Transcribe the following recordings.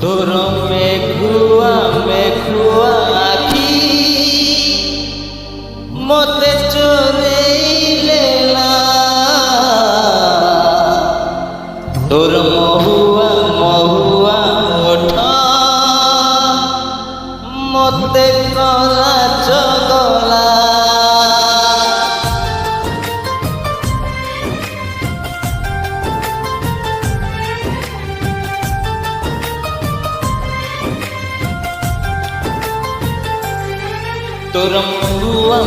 तोर मेघुआ आखी मते चोरेइले ना तोर महुआ ओठ मते कला चगला तोर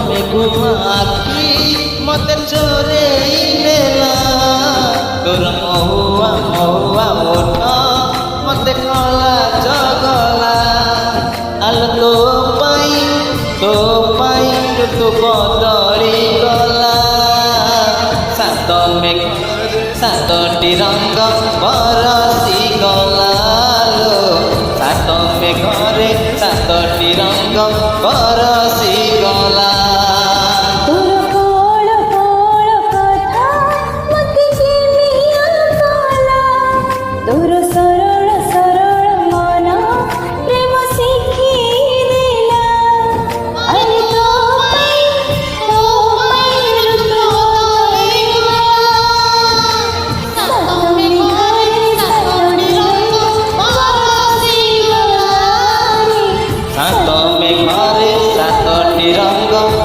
मेघुआ आखी मते चोरेइले ना तोर महुआ ओठ मते कला चगला आल तो पाई तू बदली गला सातटी रंग बरसी गला सात मेघरे सातटी रंग बरसी गला सात मेघरे सातटी रंग